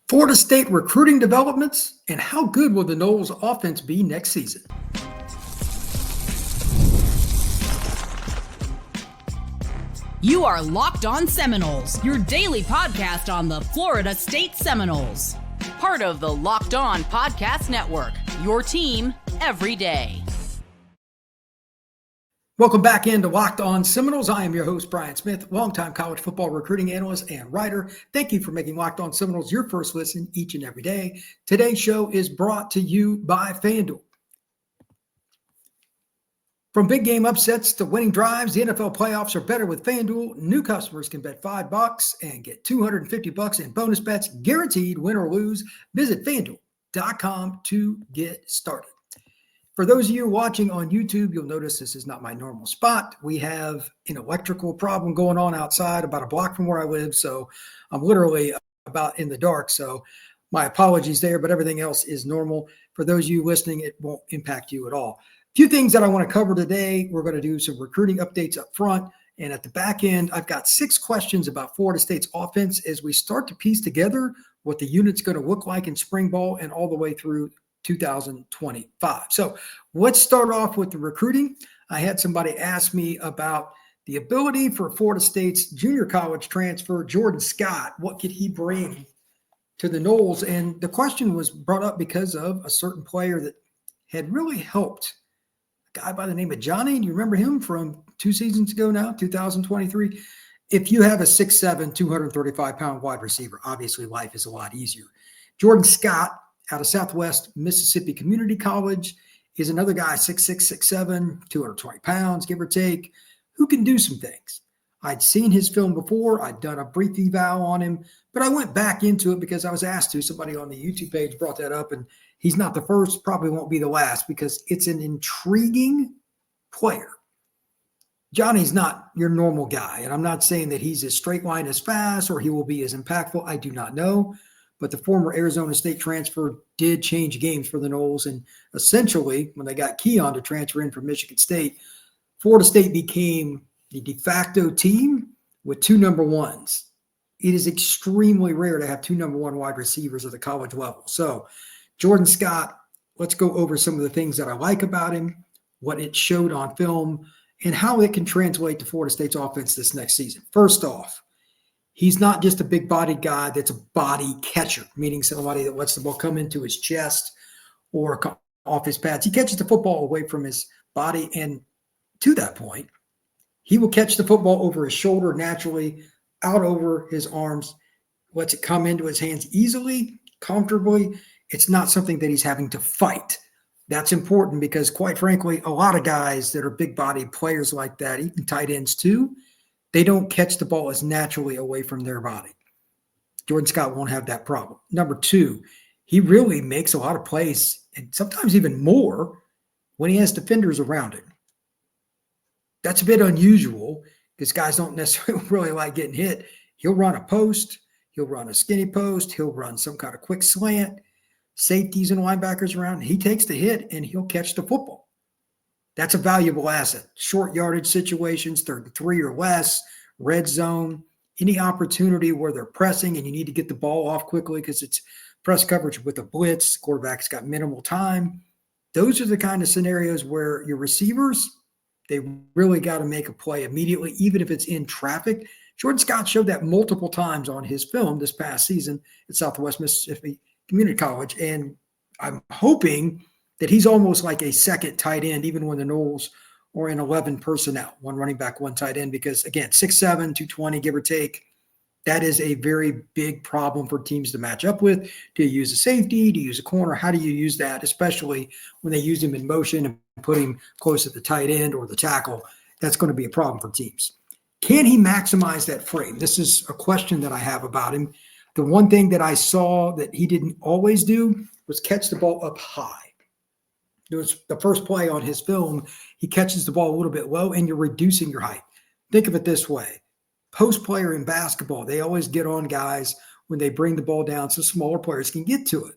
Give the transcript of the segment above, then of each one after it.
Florida State recruiting developments, and how good will the Noles offense be next season? You are Locked On Seminoles, your daily podcast on the Florida State Seminoles. Part of the Locked On Podcast Network, your team every day. Welcome back into Locked On Seminoles. I am your host, Brian Smith, longtime college football recruiting analyst and writer. Thank you for making Locked On Seminoles your first listen each and every day. Today's show is brought to you by FanDuel. From big game upsets to winning drives, the NFL playoffs are better with FanDuel. New customers can bet $5 and get $250 in bonus bets, guaranteed win or lose. Visit FanDuel.com to get started. For those of you watching on YouTube, you'll notice this is not my normal spot. We have an electrical problem going on outside about a block from where I live, so I'm literally about in the dark. So my apologies there, but everything else is normal. For those of you listening, it won't impact you at all. A few things that I want to cover today. We're going to do some recruiting updates up front, and at the back end, I've got 6 questions about Florida State's offense as we start to piece together what the unit's going to look like in spring ball and all the way through 2025. So let's start off with the recruiting. I had somebody ask me about the ability for Florida State's junior college transfer, Jordan Scott. What could he bring to the Noles? And the question was brought up because of a certain player that had really helped, a guy by the name of Johnny. Do you remember him from 2 seasons ago now, 2023? If you have a 6'7", 235-pound wide receiver, obviously life is a lot easier. Jordan Scott, out of Southwest Mississippi Community College, is another guy, 6'6", 6'7", 220 pounds, give or take, who can do some things. I'd seen his film before. I'd done a brief eval on him, but I went back into it because I was asked to. Somebody on the YouTube page brought that up, and he's not the first, probably won't be the last, because it's an intriguing player. Johnny's not your normal guy, and I'm not saying that he's as straight line as fast or he will be as impactful. I do not know. But the former Arizona State transfer did change games for the Noles. And essentially, when they got Keon to transfer in from Michigan State, Florida State became the de facto team with 2 number ones. It is extremely rare to have 2 number 1 wide receivers at the college level. So Jordan Scott, let's go over some of the things that I like about him, what it showed on film, and how it can translate to Florida State's offense this next season. First off, he's not just a big-bodied guy that's a body catcher, meaning somebody that lets the ball come into his chest or off his pads. He catches the football away from his body, and to that point, he will catch the football over his shoulder naturally, out over his arms, lets it come into his hands easily, comfortably. It's not something that he's having to fight. That's important because, quite frankly, a lot of guys that are big-bodied players like that, even tight ends too, they don't catch the ball as naturally away from their body. Jordan Scott won't have that problem. Number 2, he really makes a lot of plays, and sometimes even more, when he has defenders around him. That's a bit unusual because guys don't necessarily really like getting hit. He'll run a post. He'll run a skinny post. He'll run some kind of quick slant. Safeties and linebackers around. He takes the hit, and he'll catch the football. That's a valuable asset. Short yardage situations, 33 or less, red zone, any opportunity where they're pressing and you need to get the ball off quickly because it's press coverage with a blitz, quarterback's got minimal time. Those are the kind of scenarios where your receivers, they really got to make a play immediately, even if it's in traffic. Jordan Scott showed that multiple times on his film this past season at Southwest Mississippi Community College, and I'm hoping that he's almost like a second tight end, even when the Noles are in 11 personnel, 1 running back, 1 tight end, because, again, 6'7", 220, give or take, that is a very big problem for teams to match up with. Do you use a safety? Do you use a corner? How do you use that, especially when they use him in motion and put him close at the tight end or the tackle? That's going to be a problem for teams. Can he maximize that frame? This is a question that I have about him. The one thing that I saw that he didn't always do was catch the ball up high. It was the first play on his film. He catches the ball a little bit low, and you're reducing your height. Think of it this way. Post player in basketball, they always get on guys when they bring the ball down so smaller players can get to it.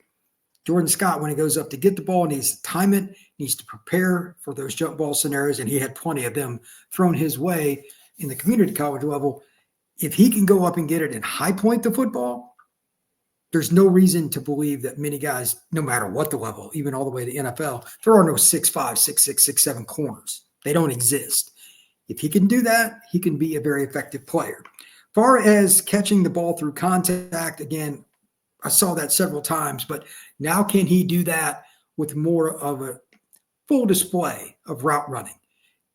Jordan Scott, when he goes up to get the ball, needs to time it, needs to prepare for those jump ball scenarios, and he had plenty of them thrown his way in the community college level. If he can go up and get it and high point the football, there's no reason to believe that many guys, no matter what the level, even all the way to the NFL, there are no 6'5", 6'6", 6'7" corners. They don't exist. If he can do that, he can be a very effective player. Far as catching the ball through contact, again, I saw that several times, but now can he do that with more of a full display of route running?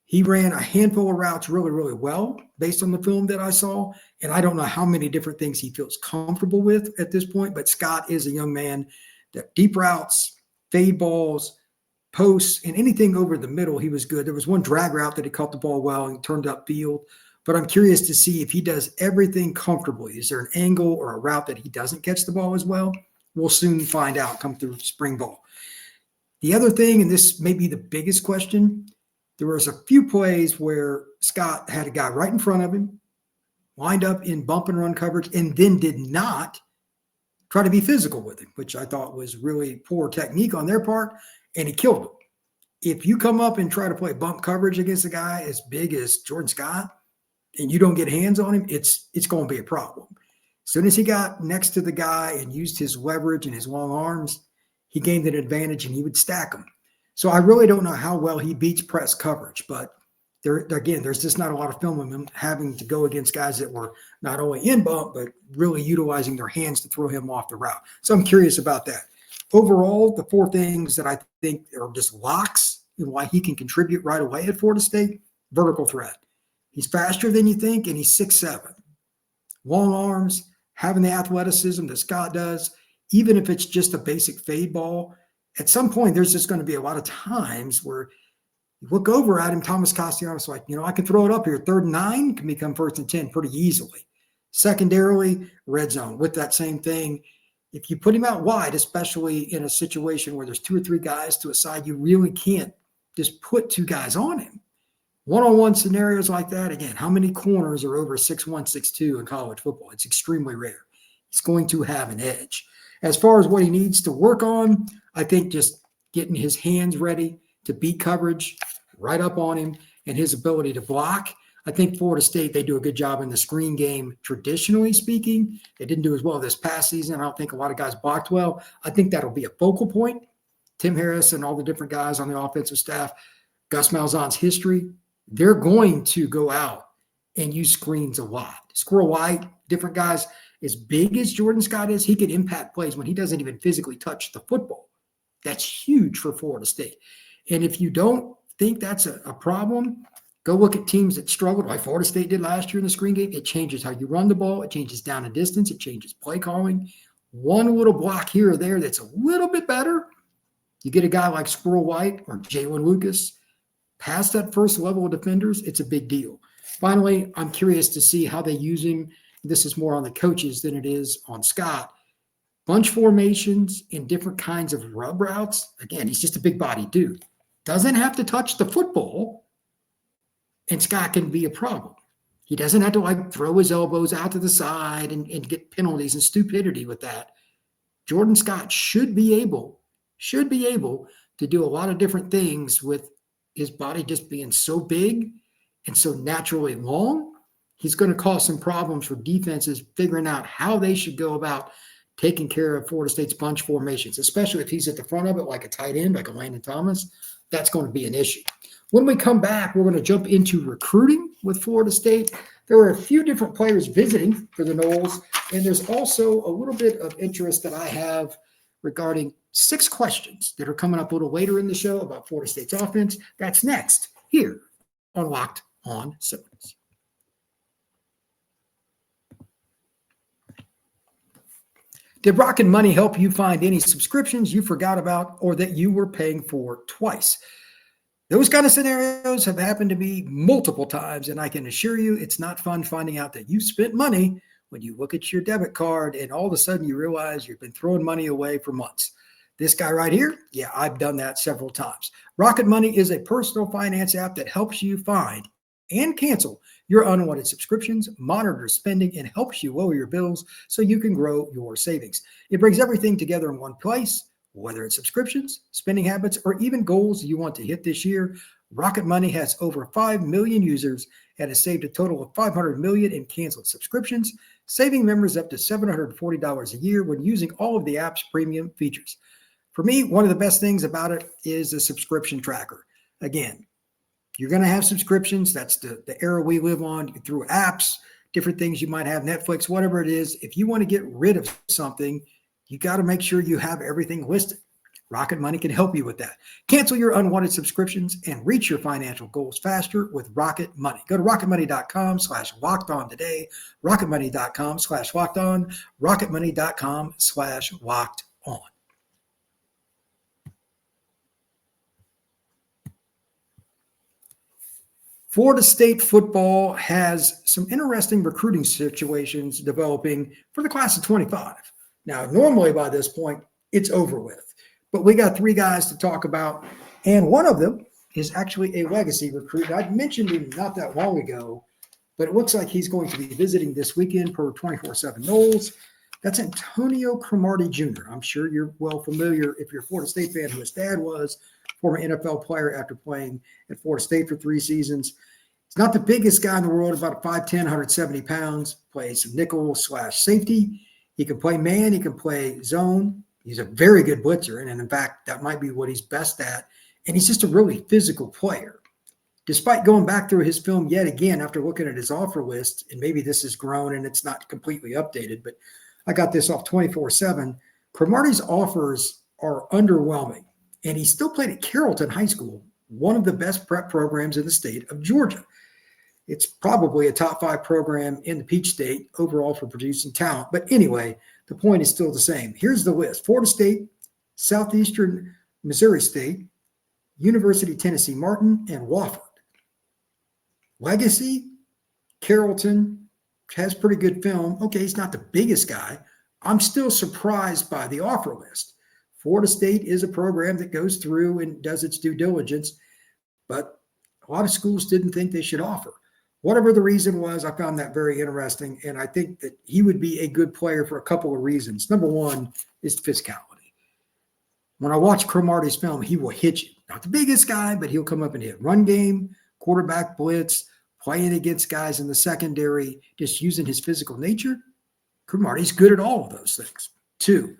He ran a handful of routes really, really well based on the film that I saw, and I don't know how many different things he feels comfortable with at this point, but Scott is a young man that deep routes, fade balls, posts, and anything over the middle, he was good. There was one drag route that he caught the ball well and turned upfield, but I'm curious to see if he does everything comfortably. Is there an angle or a route that he doesn't catch the ball as well? We'll soon find out come through spring ball. The other thing, and this may be the biggest question, there was a few plays where Scott had a guy right in front of him, lined up in bump and run coverage, and then did not try to be physical with him, which I thought was really poor technique on their part, and he killed him. If you come up and try to play bump coverage against a guy as big as Jordan Scott and you don't get hands on him, it's going to be a problem. As soon as he got next to the guy and used his leverage and his long arms, he gained an advantage and he would stack him. So I really don't know how well he beats press coverage, but there's just not a lot of film of him having to go against guys that were not only in bump, but really utilizing their hands to throw him off the route. So I'm curious about that. Overall, the four things that I think are just locks and why he can contribute right away at Florida State: vertical threat. He's faster than you think, and he's 6'7". Long arms, having the athleticism that Scott does, even if it's just a basic fade ball, at some point there's just going to be a lot of times where you look over at him, Thomas Castellanos, like, I can throw it up here. 3rd and 9 can become 1st and 10 pretty easily. Secondarily, red zone with that same thing. If you put him out wide, especially in a situation where there's 2 or 3 guys to a side, you really can't just put 2 guys on him. One-on-one scenarios like that, again, how many corners are over 6'1", 6'2" in college football? It's extremely rare. He's going to have an edge. As far as what he needs to work on, I think just getting his hands ready to beat coverage right up on him and his ability to block. I think Florida State, they do a good job in the screen game, traditionally speaking. They didn't do as well this past season. I don't think a lot of guys blocked well. I think that'll be a focal point. Tim Harris and all the different guys on the offensive staff, Gus Malzahn's history, they're going to go out and use screens a lot. Squirrel White, different guys. As big as Jordan Scott is, he can impact plays when he doesn't even physically touch the football. That's huge for Florida State. And if you don't think that's a problem, go look at teams that struggled, like Florida State did last year in the screen game. It changes how you run the ball. It changes down and distance. It changes play calling. One little block here or there that's a little bit better. You get a guy like Squirrel White or Jalen Lucas past that first level of defenders, it's a big deal. Finally, I'm curious to see how they use him. This is more on the coaches than it is on Scott. Bunch formations in different kinds of rub routes. Again, he's just a big body dude. Doesn't have to touch the football, and Scott can be a problem. He doesn't have to throw his elbows out to the side and get penalties and stupidity with that. Jordan Scott should be able to do a lot of different things with his body just being so big and so naturally long. He's going to cause some problems for defenses figuring out how they should go about taking care of Florida State's bunch formations, especially if he's at the front of it like a tight end, like a Landen Thomas. That's going to be an issue. When we come back, we're going to jump into recruiting with Florida State. There are a few different players visiting for the Noles, and there's also a little bit of interest that I have regarding 6 questions that are coming up a little later in the show about Florida State's offense. That's next here on Locked On Seminoles. Did Rocket Money help you find any subscriptions you forgot about or that you were paying for twice? Those kind of scenarios have happened to me multiple times, and I can assure you it's not fun finding out that you spent money when you look at your debit card and all of a sudden you realize you've been throwing money away for months. This guy right here, yeah, I've done that several times. Rocket Money is a personal finance app that helps you find and cancel your unwanted subscriptions, monitors spending, and helps you lower your bills so you can grow your savings. It brings everything together in one place, whether it's subscriptions, spending habits, or even goals you want to hit this year. Rocket Money has over 5 million users and has saved a total of $500 million in canceled subscriptions. saving members up to $740 a year when using all of the app's premium features. For me, one of the best things about it is the subscription tracker. Again, you're going to have subscriptions. That's the era we live on through apps, different things you might have, Netflix, whatever it is. If you want to get rid of something, you got to make sure you have everything listed. Rocket Money can help you with that. Cancel your unwanted subscriptions and reach your financial goals faster with Rocket Money. Go to rocketmoney.com/lockedon today. rocketmoney.com/lockedon. rocketmoney.com/lockedon. Florida State football has some interesting recruiting situations developing for the class of 25. Now, normally by this point, it's over with. But we got three guys to talk about, and one of them is actually a legacy recruit. I mentioned him not that long ago, but it looks like he's going to be visiting this weekend per 24/7 Noles. That's Antonio Cromartie Jr. I'm sure you're well familiar if you're a Florida State fan who his dad was, former NFL player after playing at Florida State for 3 seasons. He's not the biggest guy in the world, about 5'10", 170 pounds, plays some nickel/safety. He can play man, he can play zone. He's a very good blitzer, and in fact, that might be what he's best at. And he's just a really physical player. Despite going back through his film yet again after looking at his offer list, and maybe this has grown and it's not completely updated, but I got this off 24/7. Cromartie's offers are underwhelming, and he still played at Carrollton High School, one of the best prep programs in the state of Georgia. It's probably a top 5 program in the Peach State overall for producing talent. But anyway, the point is still the same. Here's the list: Florida State, Southeastern Missouri State, University of Tennessee Martin, and Wofford. Legacy, Carrollton, has pretty good film. Okay, he's not the biggest guy. I'm still surprised by the offer list. Florida State is a program that goes through and does its due diligence, but a lot of schools didn't think they should offer. Whatever the reason was, I found that very interesting, and I think that he would be a good player for a couple of reasons. Number one is physicality. When I watch Cromartie's film, he will hit you. Not the biggest guy, but he'll come up and hit. Run game, quarterback blitz, playing against guys in the secondary, just using his physical nature. Cromartie's good at all of those things. 2,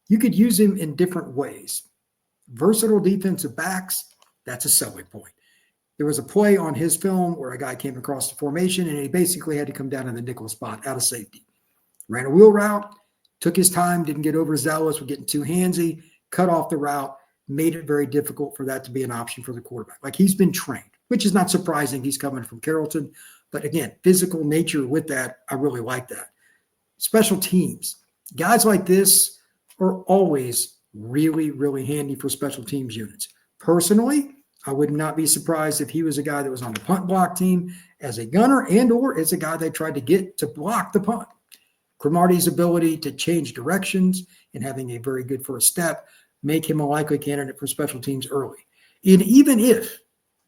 you could use him in different ways. Versatile defensive backs, that's a selling point. There was a play on his film where a guy came across the formation and he basically had to come down in the nickel spot out of safety. Ran a wheel route, took his time, didn't get overzealous with getting too handsy, cut off the route, made it very difficult for that to be an option for the quarterback. Like, he's been trained, which is not surprising. He's coming from Carrollton. But again, physical nature with that, I really like that. Special teams. Guys like this are always really, really handy for special teams units. Personally, I would not be surprised if he was a guy that was on the punt block team as a gunner and or as a guy they tried to get to block the punt. Cromartie's ability to change directions and having a very good first step make him a likely candidate for special teams early. And even if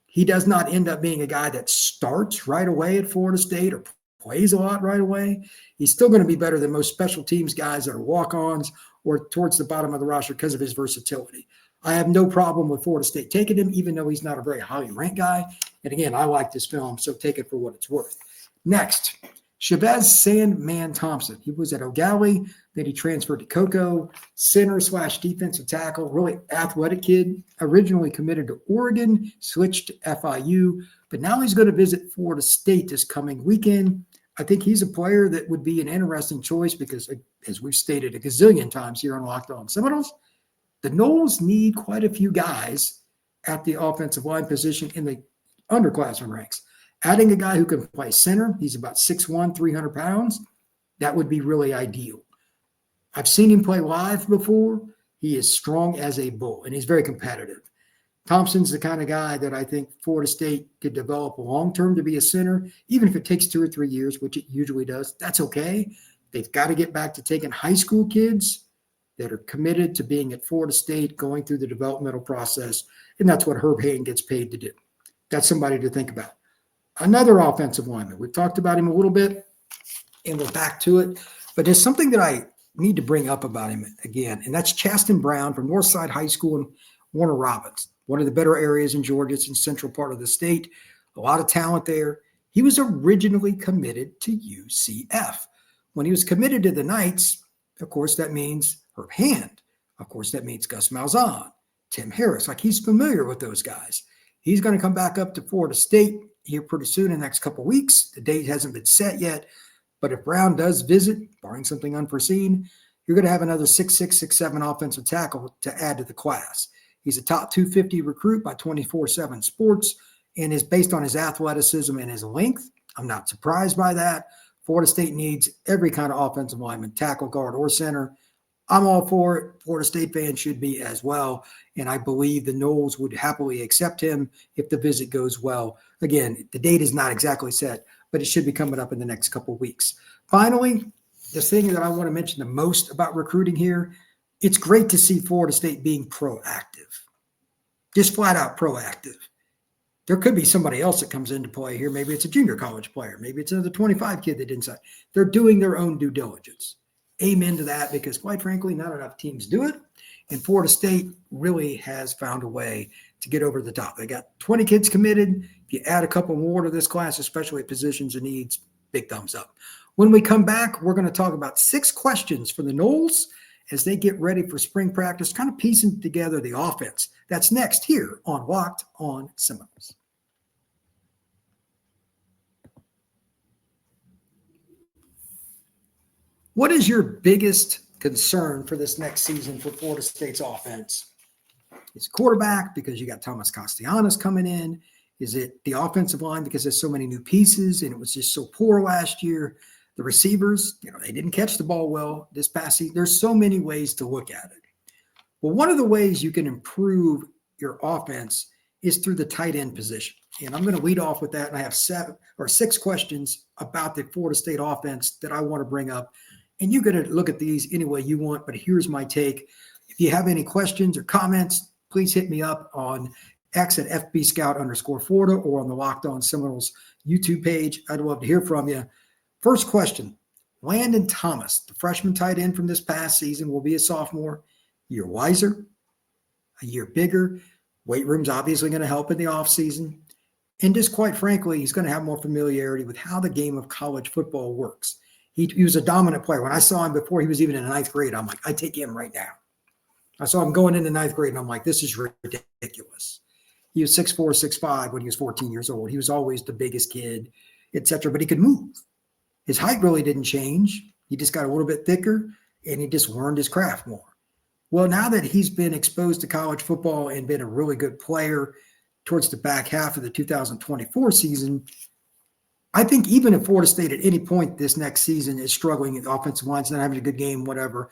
he does not end up being a guy that starts right away at Florida State or plays a lot right away, he's still going to be better than most special teams guys that are walk-ons or towards the bottom of the roster because of his versatility. I have no problem with Florida State taking him, even though he's not a very highly ranked guy. And again, I like this film, so take it for what it's worth. Next, Chavez Sandman Thompson. He was at O'Galley, then he transferred to Cocoa, center/defensive tackle, really athletic kid, originally committed to Oregon, switched to FIU, but now he's going to visit Florida State this coming weekend. I think he's a player that would be an interesting choice because, as we've stated a gazillion times here on Locked On Seminoles, the Noles need quite a few guys at the offensive line position in the underclassmen ranks. Adding a guy who can play center, he's about 6'1", 300 pounds, that would be really ideal. I've seen him play live before. He is strong as a bull, and he's very competitive. Thompson's the kind of guy that I think Florida State could develop long-term to be a center, even if it takes 2 or 3 years, which it usually does. That's okay. They've got to get back to taking high school kids that are committed to being at Florida State, going through the developmental process, and that's what Herb Hayden gets paid to do. That's somebody to think about. Another offensive lineman. We've talked about him a little bit, and we're back to it, but there's something that I need to bring up about him again, and that's Chasten Brown from Northside High School in Warner Robins, one of the better areas in Georgia. It's in central part of the state. A lot of talent there. He was originally committed to UCF. When he was committed to the Knights, of course, that means Herb Hand. Of course, that means Gus Malzahn, Tim Harris. Like, he's familiar with those guys. He's going to come back up to Florida State here pretty soon in the next couple of weeks. The date hasn't been set yet. But if Brown does visit, barring something unforeseen, you're going to have another 6'6", 6'7" offensive tackle to add to the class. He's a top 250 recruit by 24/7 Sports and is based on his athleticism and his length. I'm not surprised by that. Florida State needs every kind of offensive lineman, tackle, guard, or center. I'm all for it. Florida State fans should be as well. And I believe the Noles would happily accept him if the visit goes well. Again, the date is not exactly set, but it should be coming up in the next couple of weeks. Finally, the thing that I want to mention the most about recruiting here, it's great to see Florida State being proactive, just flat out proactive. There could be somebody else that comes into play here. Maybe it's a junior college player. Maybe it's another 25 kid that didn't sign. They're doing their own due diligence. Amen to that, because quite frankly, not enough teams do it. And Florida State really has found a way to get over the top. They got 20 kids committed. If you add a couple more to this class, especially at positions and needs, big thumbs up. When we come back, we're going to talk about 6 questions for the Noles as they get ready for spring practice, kind of piecing together the offense. That's next here on Locked on Seminoles. What is your biggest concern for this next season for Florida State's offense? Is it quarterback because you got Thomas Castellanos coming in? Is it the offensive line because there's so many new pieces and it was just so poor last year? The receivers, they didn't catch the ball well this past season. There's so many ways to look at it. Well, one of the ways you can improve your offense is through the tight end position. And I'm going to lead off with that. And I have 6 questions about the Florida State offense that I want to bring up. And you're going to look at these any way you want, but here's my take. If you have any questions or comments, please hit me up on X at FBScout_Florida or on the Locked On Seminoles YouTube page. I'd love to hear from you. First question, Landen Thomas, the freshman tight end from this past season, will be a sophomore. A year wiser, a year bigger. Weight room's obviously going to help in the offseason. And just quite frankly, he's going to have more familiarity with how the game of college football works. He was a dominant player. When I saw him before he was even in 9th grade, I'm like, I take him right now. I saw him going into 9th grade, and I'm like, this is ridiculous. He was 6'4", 6'5" when he was 14 years old. He was always the biggest kid, etc. But he could move. His height really didn't change. He just got a little bit thicker, and he just learned his craft more. Well, now that he's been exposed to college football and been a really good player towards the back half of the 2024 season, I think even if Florida State at any point this next season is struggling, the offensive line's not having a good game, whatever,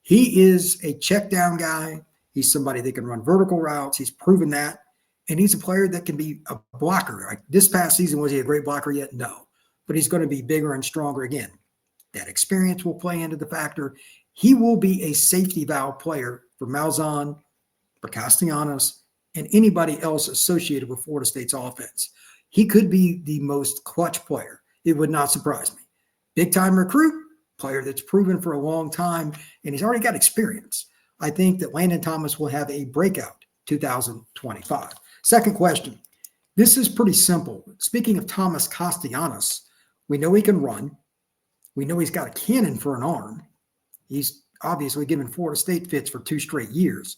he is a check down guy. He's somebody that can run vertical routes. He's proven that. And he's a player that can be a blocker. Like this past season, was he a great blocker yet? No. But he's going to be bigger and stronger again. That experience will play into the factor. He will be a safety valve player for Malzahn, for Castellanos, and anybody else associated with Florida State's offense. He could be the most clutch player. It would not surprise me. Big-time recruit, player that's proven for a long time, and he's already got experience. I think that Landen Thomas will have a breakout 2025. Second question. This is pretty simple. Speaking of Thomas Castellanos, we know he can run. We know he's got a cannon for an arm. He's obviously given Florida State fits for 2 straight years.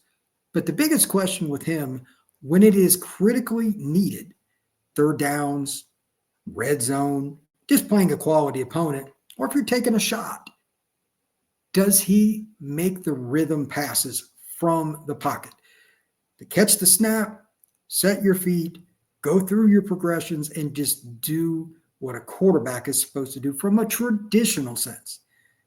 But the biggest question with him, when it is critically needed, third downs, red zone, just playing a quality opponent, or if you're taking a shot, does he make the rhythm passes from the pocket? To catch the snap, set your feet, go through your progressions, and just do what a quarterback is supposed to do from a traditional sense.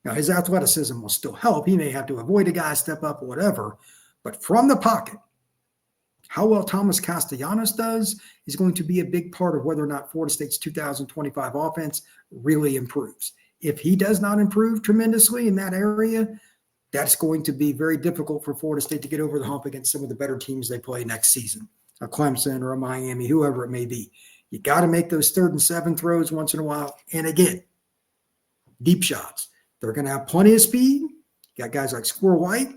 Now, his athleticism will still help. He may have to avoid a guy, step up, whatever. But from the pocket, how well Thomas Castellanos does is going to be a big part of whether or not Florida State's 2025 offense really improves. If he does not improve tremendously in that area, that's going to be very difficult for Florida State to get over the hump against some of the better teams they play next season, a Clemson or a Miami, whoever it may be. You got to make those 3rd and 7 throws once in a while. And again, deep shots. They're going to have plenty of speed. You got guys like Squirrel White.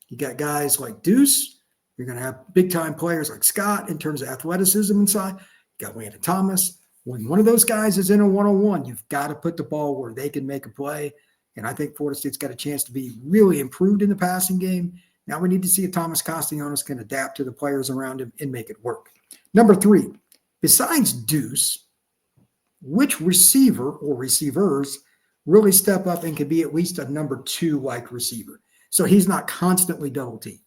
You got guys like Deuce. You're going to have big-time players like Scott in terms of athleticism inside. You got Landen Thomas. When one of those guys is in a one-on-one, you've got to put the ball where they can make a play. And I think Florida State's got a chance to be really improved in the passing game. Now we need to see if Thomas Castellanos can adapt to the players around him and make it work. Number 3, besides Deuce, which receiver or receivers really step up and can be at least a number 2 like receiver? So he's not constantly double teamed.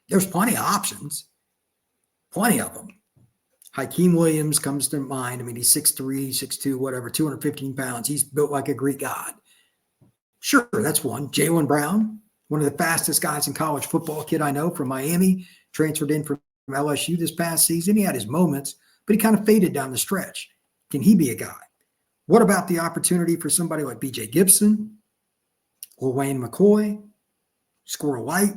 There's plenty of options, plenty of them. Hakeem Williams comes to mind. I mean, he's 6'3", 6'2", whatever, 215 pounds. He's built like a Greek god. Sure, that's one. Jaylen Brown, one of the fastest guys in college football, kid I know from Miami, transferred in from LSU this past season. He had his moments, but he kind of faded down the stretch. Can he be a guy? What about the opportunity for somebody like B.J. Gibson or Wayne McCoy, Squirrel White,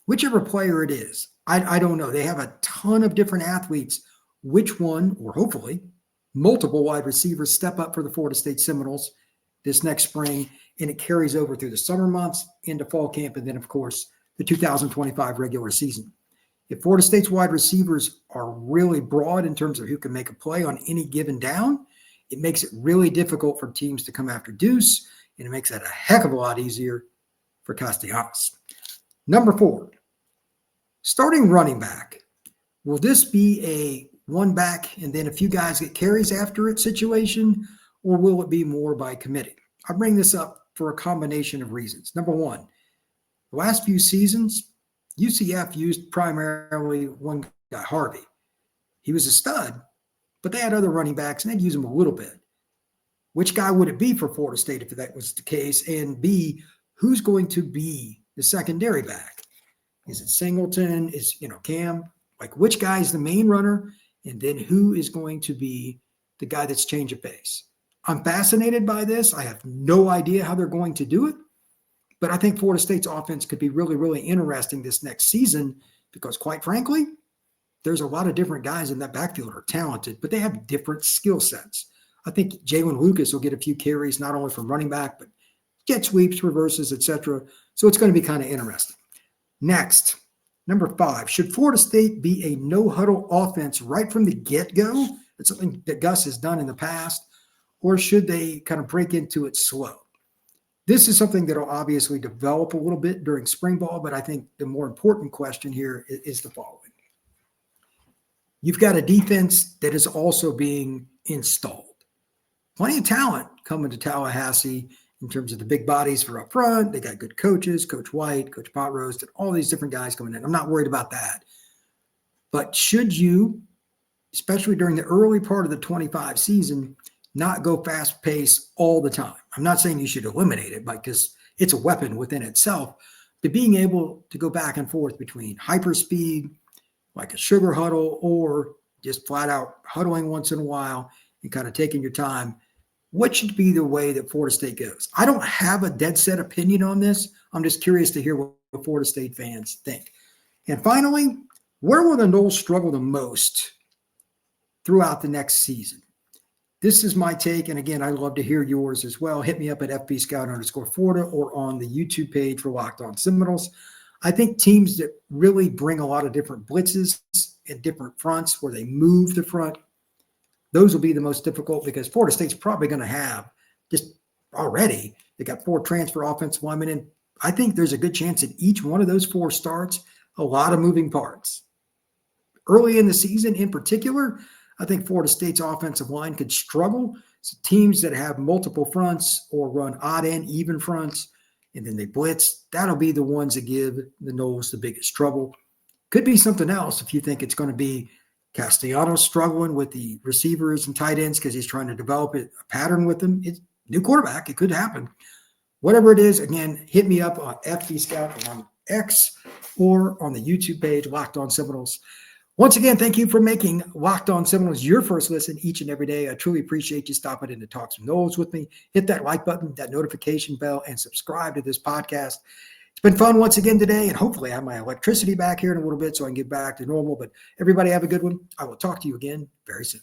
whichever player it is? I don't know. They have a ton of different athletes. Which one, or hopefully multiple wide receivers, step up for the Florida State Seminoles this next spring, and it carries over through the summer months into fall camp, and then, of course, the 2025 regular season. If Florida State's wide receivers are really broad in terms of who can make a play on any given down, it makes it really difficult for teams to come after Deuce, and it makes that a heck of a lot easier for Castellanos. Number 4, starting running back. Will this be a one back and then a few guys get carries after it situation, or will it be more by committee? I bring this up for a combination of reasons. Number 1, the last few seasons, UCF used primarily one guy, Harvey. He was a stud, but they had other running backs and they'd use him a little bit. Which guy would it be for Florida State if that was the case? And B, who's going to be the secondary back? Is it Singleton? Is, Cam? Like, which guy is the main runner? And then who is going to be the guy that's change of pace? I'm fascinated by this. I have no idea how they're going to do it. But I think Florida State's offense could be really, really interesting this next season because, quite frankly, there's a lot of different guys in that backfield are talented, but they have different skill sets. I think Jalen Lucas will get a few carries, not only from running back, but jet sweeps, reverses, etc. So it's going to be kind of interesting. Next, number 5, should Florida State be a no-huddle offense right from the get-go? That's something that Gus has done in the past. Or should they kind of break into it slow? This is something that will obviously develop a little bit during spring ball, but I think the more important question here is the following. You've got a defense that is also being installed. Plenty of talent coming to Tallahassee in terms of the big bodies for up front. They got good coaches, Coach White, Coach Potroast, and all these different guys coming in. I'm not worried about that. But should you, especially during the early part of the 25 season, not go fast pace all the time? I'm not saying you should eliminate it because it's a weapon within itself, but being able to go back and forth between hyper speed, like a sugar huddle, or just flat out huddling once in a while and kind of taking your time, what should be the way that Florida State goes? I don't have a dead set opinion on this. I'm just curious to hear what Florida State fans think. And finally, where will the Noles struggle the most throughout the next season? This is my take. And again, I'd love to hear yours as well. Hit me up at FBScout_Florida or on the YouTube page for Locked On Seminoles. I think teams that really bring a lot of different blitzes and different fronts where they move the front, those will be the most difficult because Florida State's probably going to have just already, they got 4 transfer offensive linemen. And I think there's a good chance that each one of those 4 starts, a lot of moving parts. Early in the season in particular, I think Florida State's offensive line could struggle. So teams that have multiple fronts or run odd and even fronts, and then they blitz, that'll be the ones that give the Noles the biggest trouble. Could be something else if you think it's going to be Castellanos struggling with the receivers and tight ends because he's trying to develop a pattern with them. It's new quarterback. It could happen. Whatever it is, again, hit me up on FB Scout on X or on the YouTube page, Locked On Seminoles. Once again, thank you for making Locked On Seminoles your first listen each and every day. I truly appreciate you stopping in to talk some Noles with me. Hit that like button, that notification bell, and subscribe to this podcast. It's been fun once again today, and hopefully I have my electricity back here in a little bit so I can get back to normal. But everybody have a good one. I will talk to you again very soon.